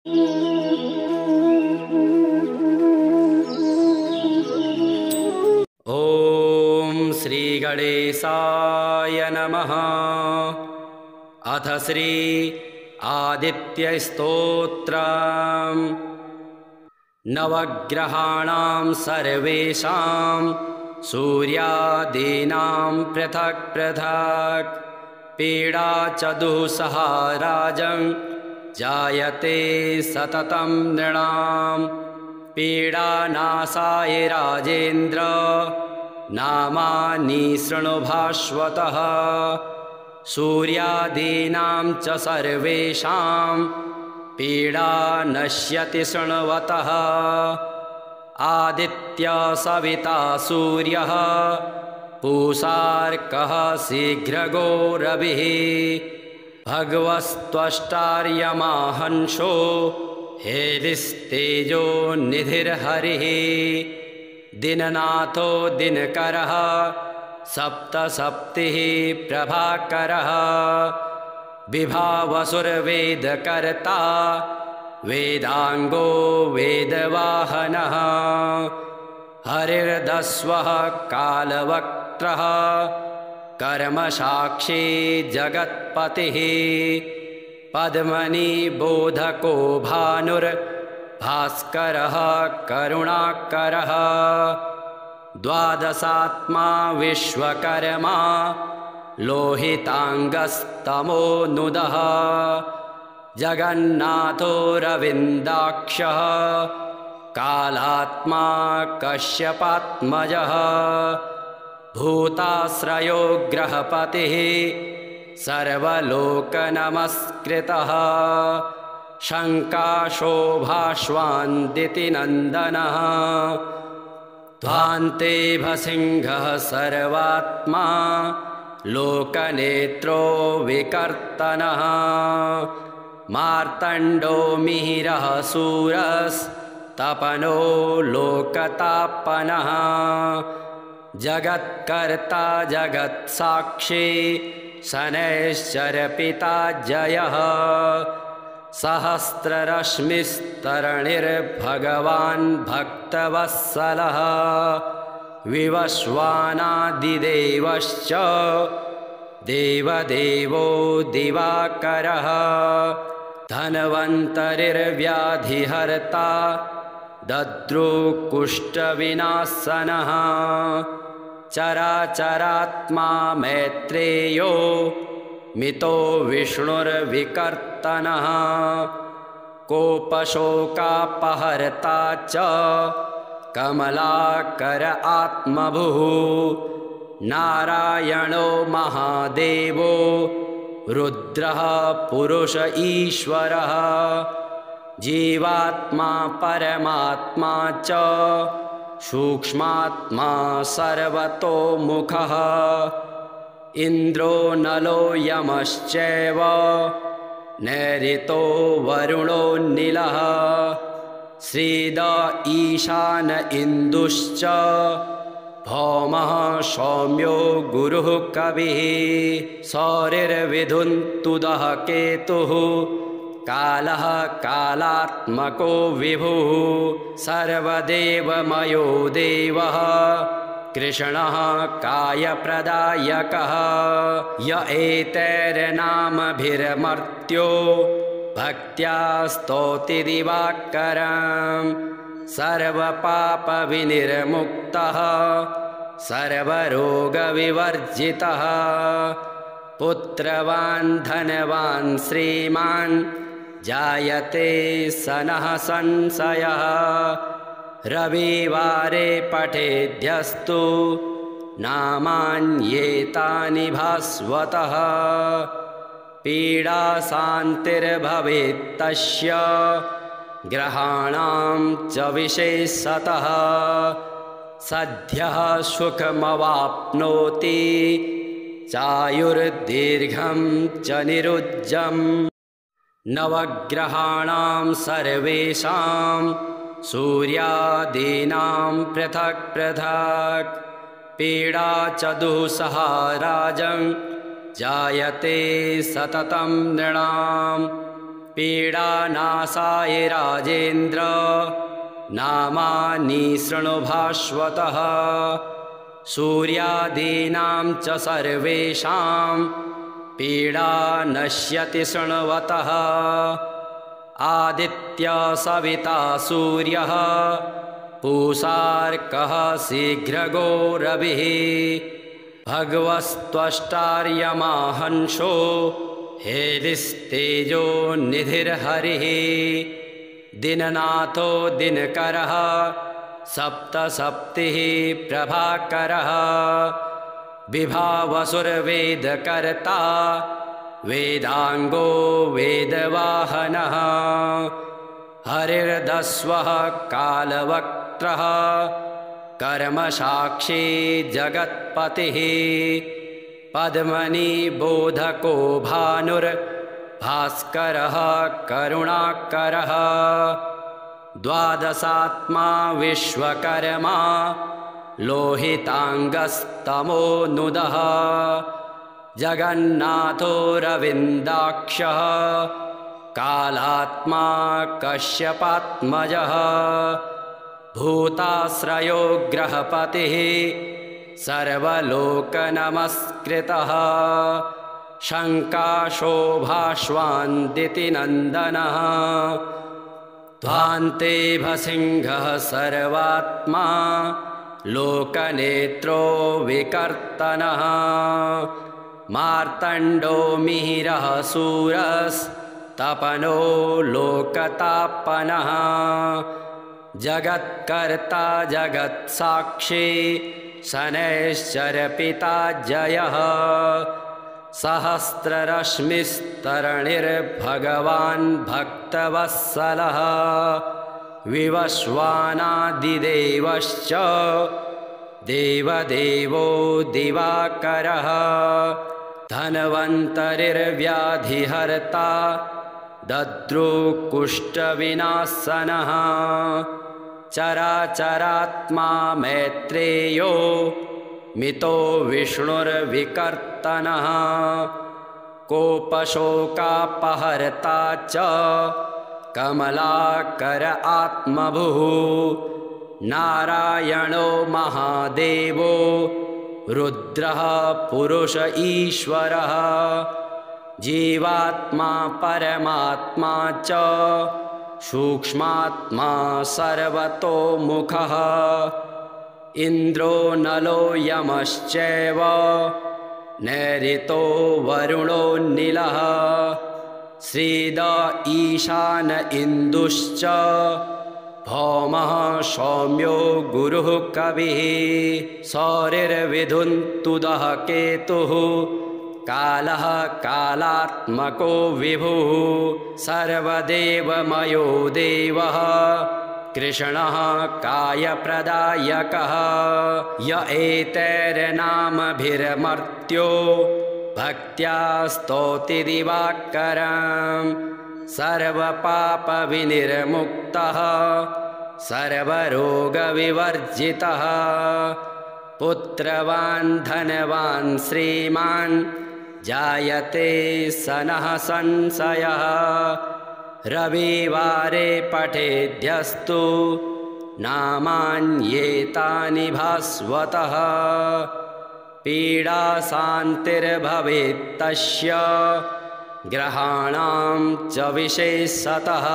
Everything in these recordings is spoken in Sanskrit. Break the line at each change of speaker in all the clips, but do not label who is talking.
ॐ श्री गणेशाय नमः। अथ श्री आदित्यस्तोत्रम्। नवग्रहाणां सर्वेषां सूर्यादीनां पृथक् पृथक् पीडा च दुःसहा राजं जायते सततं नृणां। पीडानाशाय राजेन्द्र नामानि शृणु भास्वतः। सूर्यादीनां च सर्वेषां पीडा नश्यति शृण्वतः। आदित्य सविता सूर्यः पूषार्कः शीघ्रगो रविः। भगवस्त्वष्टार्यमाहंसो हेलिस्तेजो निधिर्हरिः। दिननाथो दिनकरः सप्तसप्तिः प्रभाकरः। विभावसुरवेदकर्ता वेदांगो वेदवाहनः। हरिर्दस्वः कालवक्त्रः कर्मसाक्षी जगत्पतिः। पद्मनिबोधको भानुर्भास्करः करुणाकरः। द्वादशात्मा विश्वकर्मा लोहितांगस्तमोनुदः। जगन्नाथो रविन्दाक्षः कालात्मा कश्यपात्मजः। भूताश्रयो ग्रहपतिः सर्वलोकनमस्कृतः। शङ्काशोभाश्वान्दितिनन्दनः ध्वान्ते भसिंहः सर्वात्मा लोकनेत्रो विकर्तनः। मार्तण्डो मिहिरः शूरस्तपनो लोकतापनः। जगत्कर्ता जगत्साक्षी शनैश्चरपिता जयः। सहस्ररश्मिस्तरणिर्भगवान् भक्तवत्सलः। विवस्वानादिदेवश्च देवदेवो दिवाकरः। धन्वन्तरिर्व्याधिहर्ता दद्रुकुष्ठविनाशनः। चराचरात्मा मैत्रेयो मितो विष्णुर्विकर्तनः। कोपशोकापहर्ता च कमलाकर आत्मभुः। नारायणो महादेवो रुद्रः पुरुष ईश्वरः। जीवात्मा परमात्मा च सूक्ष्मात्मा सर्वतोमुखः। इन्द्रो नलो यमश्चैव नैऋतो वरुणो नीलः। श्रीद ईशान इन्दुश्च भौमः सौम्यो गुरुः कविः। सौरिर्विधुन्तुदः केतुः कालः कालात्मको विभुः। सर्वदेवमयो देवः कृष्णः कायप्रदायकः। य एतैर्नामभिर्मर्त्यो भक्त्या स्तौति दिवाकरम्। सर्वपापविनिर्मुक्तः सर्वरोगविवर्जितः। पुत्रवान् धनवान् श्रीमान् जायते सनः संशयः। रविवारे पठेद्यस्तु नामान्येतानि भास्वतः। पीडाशान्तिर्भवेत्तस्य ग्रहाणां च विशेषतः। सद्यः सुखमवाप्नोति चायुर्दीर्घं च निरुज्जम्। नवग्रहाणां सर्वेषां सूर्यादीनां पृथक् पृथक् पीडा च दुःसहा राजं जायते सततं नृणां। पीडानाशाय राजेन्द्र नामानि शृणु भास्वतः सूर्यादीनां च सर्वेषां पीडा नश्यति शृण्वतः आदित्य सविता सूर्यः पूषार्कः शीघ्रगो रविः भगवस्त्वष्टार्यमाहंसो हेलिस्तेजो निधिर्हरिः दिननाथो दिनकरः सप्तसप्तिः प्रभाकरः विभावसुरवेदकर्ता वेदांगो वेदवाहनः हरिर्दस्वः कालवक्त्रः कर्मसाक्षी जगत्पतिः पद्मनिबोधको भानुर्भास्करः करुणाकरः द्वादशात्मा विश्वकर्मा लोहितांगस्तमोनुदः जगन्नाथो रविन्दाक्षः कालात्मा कश्यपात्मजः भूताश्रयो ग्रहपतिः सर्वलोकनमस्कृतः शङ्काशोभाश्वान्दितिनन्दनः ध्वान्ते भसिंहः सर्वात्मा लोकनेत्रो विकर्तनः मार्तण्डो मिहिरः शूरस्तपनो लोकतापनः जगत्कर्ता जगत्साक्षी शनैश्चरपिता जयः सहस्ररश्मिस्तरणिर्भगवान् भक्तवत्सलः विवस्वानादिदेवश्च देवदेवो दिवाकरः धन्वन्तरिर्व्याधिहर्ता दद्रुकुष्ठविनाशनः चराचरात्मा मैत्रेयो मितो विष्णुर्विकर्तनः कोपशोकापहर्ता च कमलाकर आत्मभुः नारायणो महादेवो रुद्रः पुरुष ईश्वरः जीवात्मा परमात्मा च सूक्ष्मात्मा सर्वतोमुखः इन्द्रो नलो यमश्चैव नैऋतो वरुणो नीलः श्रीद ईशान इन्दुश्च भौमः सौम्यो गुरुः कविः सौरिर्विधुन्तुदः केतुः कालः कालात्मको विभुः सर्वदेवमयो देवः कृष्णः कायप्रदायकः य एतैर्नामभिर्मर्त्यो भक्त्या स्तौति दिवाकरम् सर्वपापविनिर्मुक्तः सर्वरोगविवर्जितः पुत्रवान् धनवान् श्रीमान् जायते सनः संशयः रविवारे पठेद्यस्तु नामान्येतानि भास्वतः पीडाशान्तिर्भवेत्तस्य ग्रहाणां च विशेषतः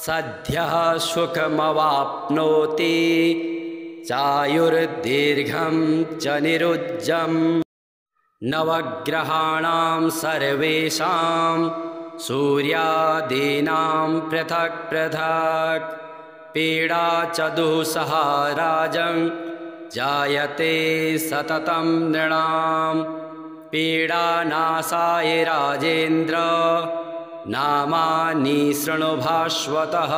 सद्यः सुखमवाप्नोति चायुर्दीर्घं च निरुज्जम् नवग्रहाणां सर्वेषां सूर्यादीनां पृथक् पृथक् पीडा च दुःसहा राजं जायते सततं नृणां पीडानाशाय राजेन्द्र नामानि शृणु भास्वतः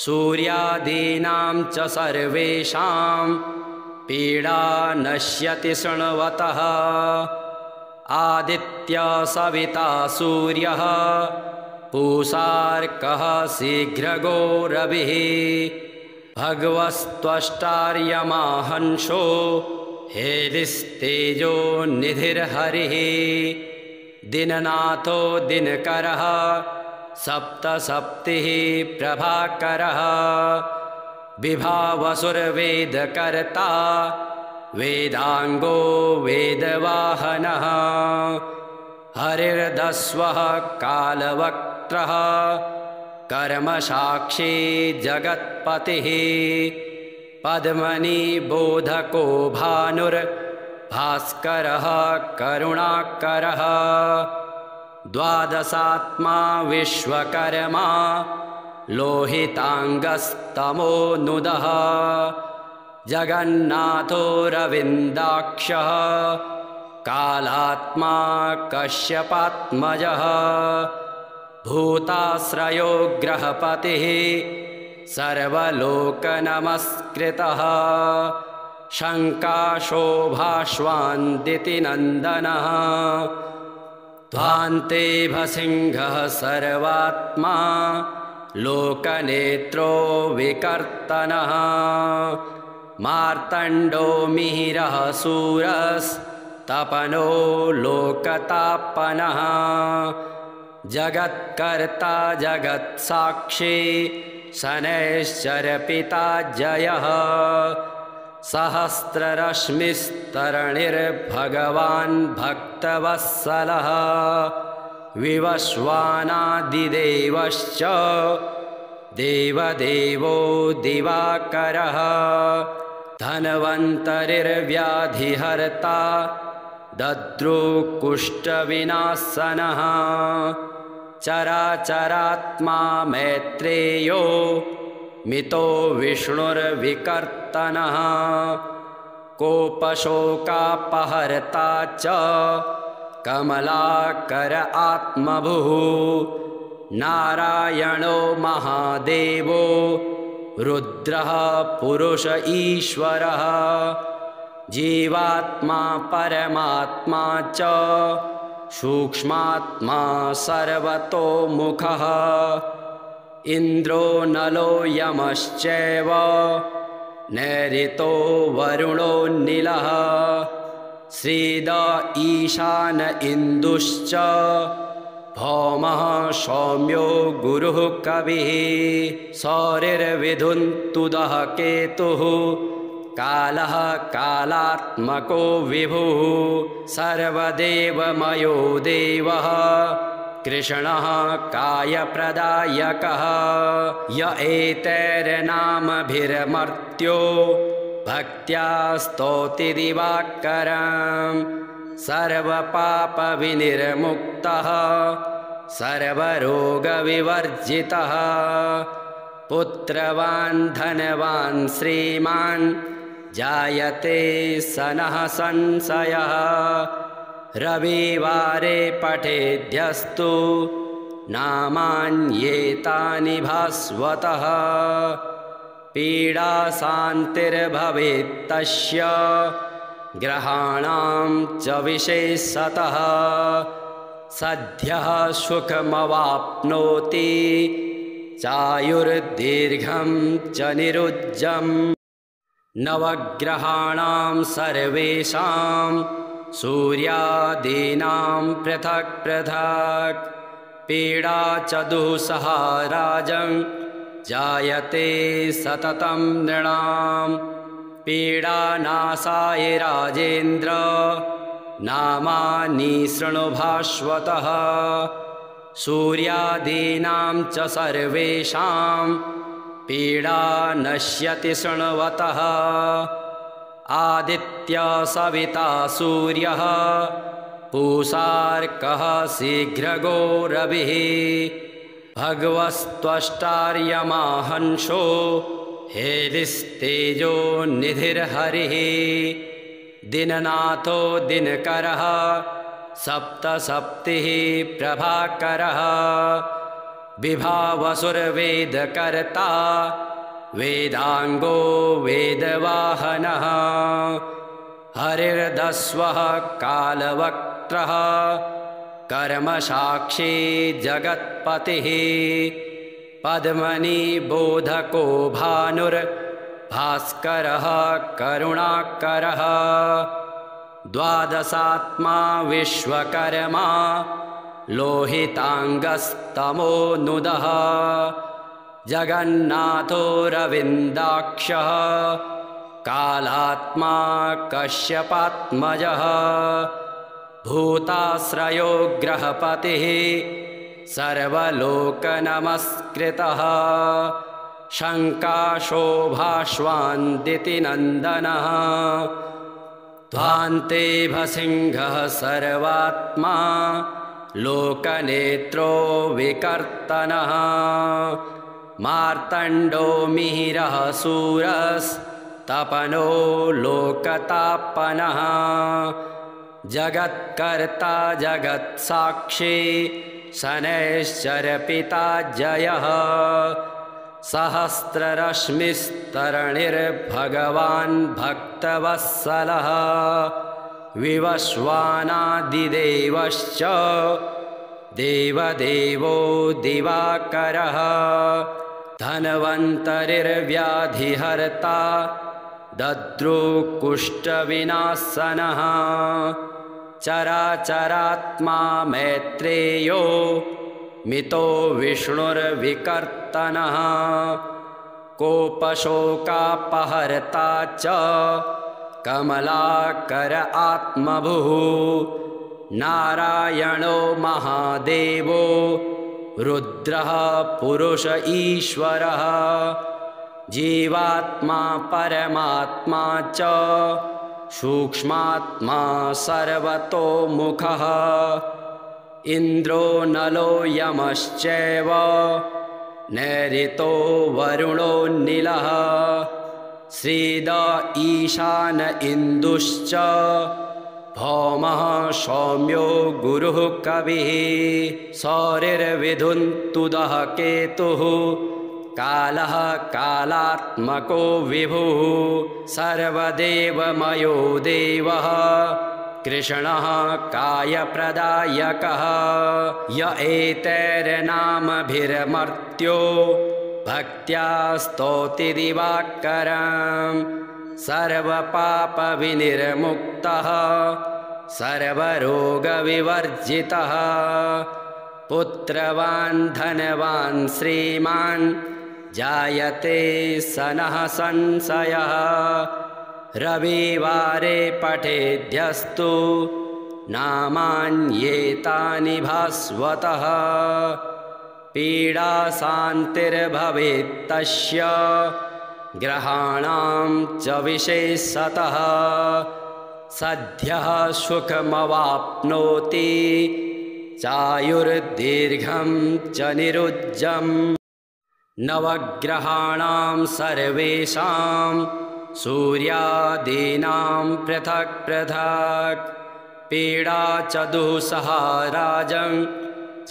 सूर्यादीनां च सर्वेषां पीडा नश्यति शृण्वतः आदित्य सविता सूर्यः पूषार्कः शीघ्रगो रविः भगवस्त्वष्टार्यमाहंसो हेलिस्तेजो निधिर्हरिः दिननाथो दिनकरः सप्तसप्तिः प्रभाकरः विभावसुरवेदकर्ता वेदांगो वेदवाहनः हरिर्दस्वः कालवक्त्रः कर्मसाक्षी जगत्पतिः पद्मनिबोधको भानुर्भास्करः करुणाकरः द्वादशात्मा विश्वकर्मा लोहितांगस्तमोनुदः जगन्नाथो रविन्दाक्षः कालात्मा कश्यपात्मजः भूताश्रयो ग्रहपतिः सर्वलोकनमस्कृतः शङ्काशोभाश्वान्दितिनन्दनः ध्वान्ते भसिंहः सर्वात्मा लोकनेत्रो विकर्तनः मार्तण्डो मिहिरः शूरस्तपनो लोकतापनः जगत्कर्ता जगत्साक्षी शनैश्चरपिता जयः सहस्ररश्मिस्तरणिर्भगवान् भक्तवत्सलः विवस्वानादिदेवश्च देवदेवो दिवाकरः धन्वन्तरिर्व्याधिहर्ता दद्रुकुष्ठविनाशनः चराचरात्मा मैत्रेयो मितो विष्णुर्विकर्तनः कोपशोकापहर्ता च कमलाकर आत्मभुः नारायणो महादेवो रुद्रः पुरुष ईश्वरः जीवात्मा परमात्मा च सूक्ष्मात्मा सर्वतोमुखः इन्द्रो नलो यमश्चैव नैऋतो वरुणो नीलः श्रीद ईशान इन्दुश्च भौमः सौम्यो गुरुः कविः सौरिर्विधुन्तुदः केतुः कालः कालात्मको विभुः सर्वदेवमयो देवः कृष्णः कायप्रदायकः य एतैर्नामभिर्मर्त्यो भक्त्या स्तौति दिवाकरम् सर्वपापविनिर्मुक्तः सर्वरोगविवर्जितः पुत्रवान् धनवान् श्रीमान् जायते सनः संशयः रविवारे पठेद्यस्तु नामान्येतानि भास्वतः पीडाशान्तिर्भवेत्तस्य ग्रहाणां च विशेषतः सद्यः सुखमवाप्नोति चायुर्दीर्घं च निरुज्जम् नवग्रहाणां सर्वेषां सूर्यादीनां पृथक् पृथक् पीडा च दुःसहा राजन् जायते सततं नृणां पीडानाशाय राजेन्द्र नामानि शृणु भास्वतः सूर्यादीनां च सर्वेषां पीडा नश्यति शृण्वतः आदित्य सविता सूर्यः पूषार्कः शीघ्रगो रविः भगवस्त्वष्टार्यमाहंसो हेलिस्तेजो निधिर्हरिः दिननाथो दिनकरः सप्तसप्तिः प्रभाकरः विभावसुरवेदकर्ता वेदांगो वेदवाहनः हरिर्दस्वः कालवक्त्रः कर्मसाक्षी जगत्पतिः पद्मनिबोधको भानुर्भास्करः करुणाकरः द्वादशात्मा विश्वकर्मा लोहितांगस्तमोनुदः जगन्नाथो रविन्दाक्षः कालात्मा कश्यपात्मजः भूताश्रयो ग्रहपतिः सर्वलोकनमस्कृतः शङ्काशोभाश्वान्दितिनन्दनः ध्वान्ते भसिंहः सर्वात्मा लोकनेत्रो विकर्तनः मार्तण्डो मिहिरः सूरस्तपनो लोकतापनः जगत्कर्ता जगत्साक्षी शनैश्चरपिता जयः सहस्ररश्मिस्तरणिर्भगवान् भक्तवत्सलः विवस्वानादिदेवश्च देवदेवो दिवाकरः धन्वन्तरिर्व्याधिहर्ता दद्रुकुष्ठविनाशनः चराचरात्मा मैत्रेयो मितो विष्णुर्विकर्तनः कोपशोकापहर्ता च कमलाकर आत्मभुः नारायणो महादेवो रुद्रः पुरुष ईश्वरः जीवात्मा परमात्मा च सूक्ष्मात्मा सर्वतोमुखः इन्द्रो नलो यमश्चैव नैऋतो वरुणो नीलः श्रीद ईशान इन्दुश्च भौमः सौम्यो गुरुः कविः सौरिर्विधुन्तुदः केतुः कालः कालात्मको विभुः सर्वदेवमयो देवः कृष्णः कायप्रदायकः य एतैर्नामभिर्मर्त्यो भक्त्या स्तौति दिवाकरम् सर्वपापविनिर्मुक्तः सर्वरोगविवर्जितः पुत्रवान् धनवान् श्रीमान् जायते सनः संशयः रविवारे पठेद्यस्तु नामान्येतानि भास्वतः पीडाशान्तिर्भवेत्तस्य ग्रहाणां च विशेषतः सद्यः सुखमवाप्नोति चायुर्दीर्घं च निरुज्जम् नवग्रहाणां सर्वेषां सूर्यादीनां पृथक् पृथक् पीडा च दुःसह राजन्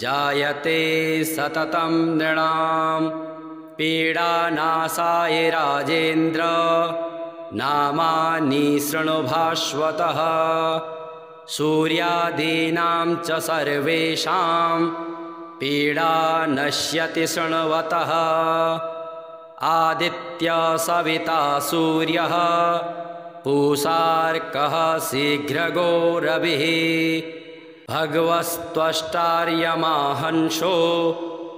जायते सततं नृणां पीडानाशाय राजेन्द्र नामानि शृणु भास्वतः सूर्यादीनां च सर्वेषां पीडा नश्यति शृण्वतः आदित्य सविता सूर्यः पूषार्कः शीघ्रगो रविः भगवस्त्वष्टार्यमाहंसो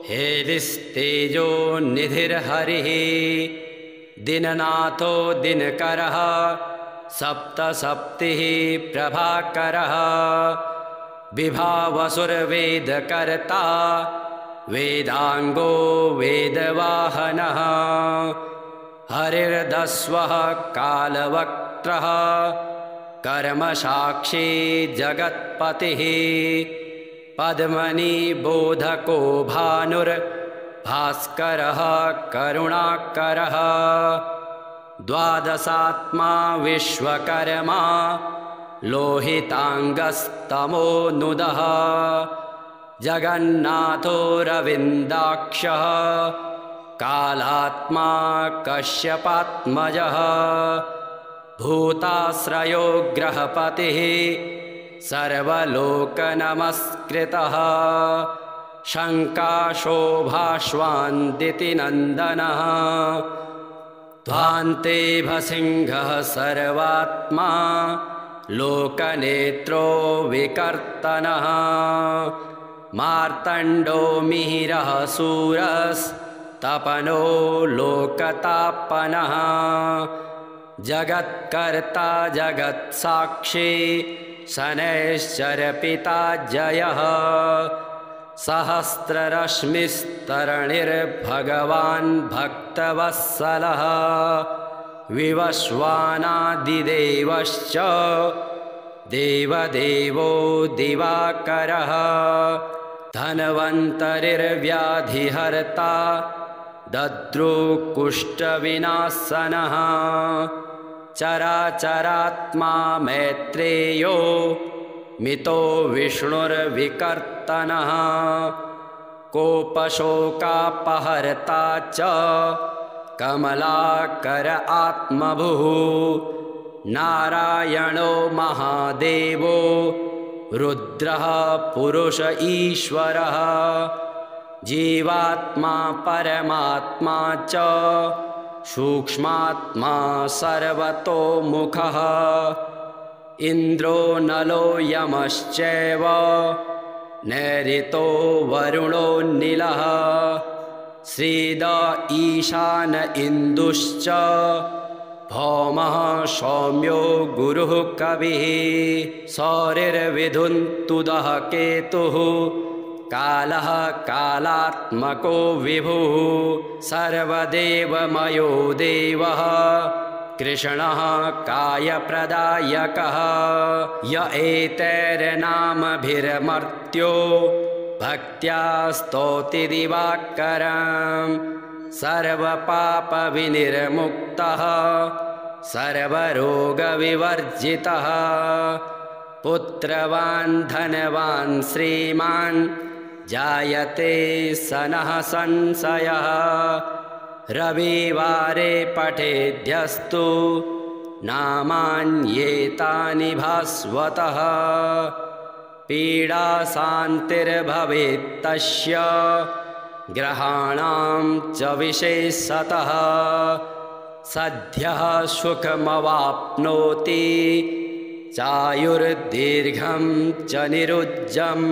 हेलिस्तेजो निधिर्हरिः दिननाथो दिनकरः सप्तसप्तिः प्रभाकरः विभावसुरवेदकर्ता वेदांगो वेदवाहनः हरिर्दस्वः कालवक्त्रः कर्मसाक्षी जगत्पतिः पद्मनिबोधको भानुर्भास्करः करुणाकरः द्वादशात्मा विश्वकर्मा लोहितांगस्तमोनुदः जगन्नाथो रविन्दाक्षः कालात्मा कश्यपात्मजः भूताश्रयो ग्रहपतिः सर्वलोकनमस्कृतः शङ्काशोभाश्वान्दितिनन्दनः ध्वान्ते भसिंहः सर्वात्मा लोकनेत्रो विकर्तनः मार्तण्डो मिहिरः सूरस्तपनो लोकतापनः जगत्कर्ता जगत्साक्षी शनैश्चरपिता जयः सहस्ररश्मिस्तरणिर्भगवान् भक्तवत्सलः विवस्वानादिदेवश्च देवदेवो दिवाकरः धन्वन्तरिर्व्याधिहर्ता दद्रुकुष्ठविनाशनः चराचरात्मा मैत्रेयो मितो विष्णुर्विकर्तनः कोपशोकापहर्ता च कमलाकर आत्मभुः नारायणो महादेवो रुद्रः पुरुष ईश्वरः जीवात्मा परमात्मा च सूक्ष्मात्मा सर्वतोमुखः इन्द्रो नलो यमश्चैव नैऋतो वरुणो नीलः श्रीद ईशान इन्दुश्च भौमः सौम्यो गुरुः कविः सौरिर्विधुन्तुदः केतुः कालः कालात्मको विभुः सर्वदेवमयो देवः कृष्णः कायप्रदायकः य एतैर्नामभिर्मर्त्यो भक्त्या स्तौति दिवाकरं सर्वपापविनिर्मुक्तः सर्वरोगविवर्जितः पुत्रवान् धनवान् श्रीमान् जायते सनः संशयः रविवारे पठेद्यस्तु नामान्येतानि भास्वतः पीडाशान्तिर्भवेत् तस्य ग्रहाणां च विशेषतः सद्यः सुखमवाप्नोति चायुर्दीर्घं च निरुज्जम्